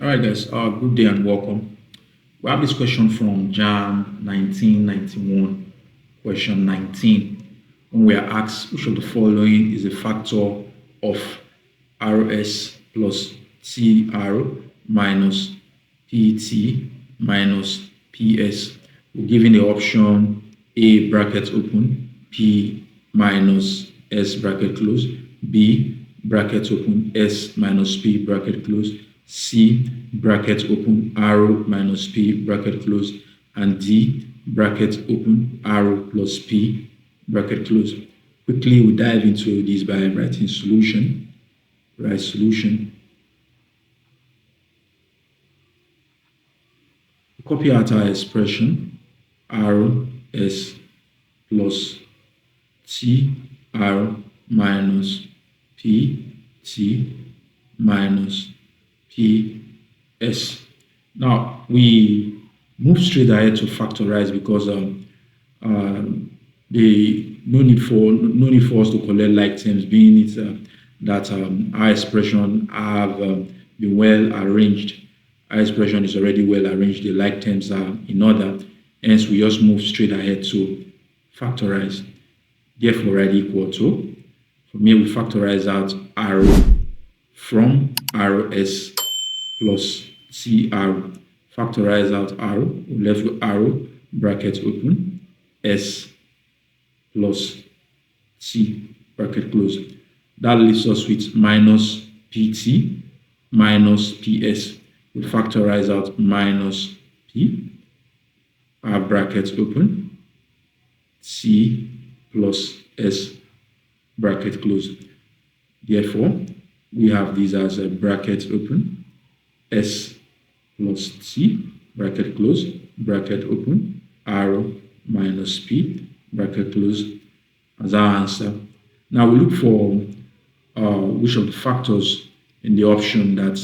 All right, guys. Good day and welcome. We have this question from JAM 1991, question 19, when we are asked which of the following is a factor of RS plus TR minus PT minus PS. We're given the option A bracket open, P minus S bracket close, B bracket open, S minus P bracket close, C bracket open, arrow minus P bracket close, and D bracket open, arrow plus P bracket close. Quickly, we dive into this by writing solution. Write solution. Copy out our expression, R S plus T R minus P T minus P S. Now we move straight ahead to factorize because no need for us to collect like terms, being it that our expression have been well arranged. Our expression is already well arranged. The like terms are in order. Hence, we just move straight ahead to factorize. Therefore, write equal to. From here, we factorize out arrow from RS plus CR. Factorize out arrow. We left with arrow, bracket open, S plus T, bracket close. That leaves us with minus PT minus PS. We factorize out minus P, our bracket open, C plus S, bracket close. Therefore, we have these as a bracket open, S plus T, bracket close, bracket open, arrow minus P, bracket close as our answer. Now we look for which of the factors in the option that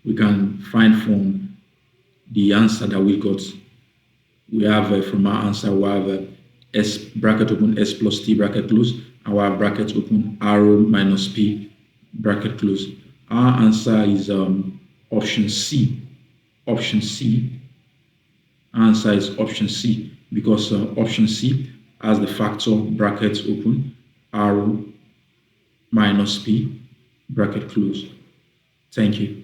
we can find from the answer that we got. We have from our answer, we have S bracket open, S plus T bracket close, our bracket open, arrow minus P bracket close. Our answer is option C. Option C. Our answer is option C because option C has the factor bracket open, arrow minus P bracket close. Thank you.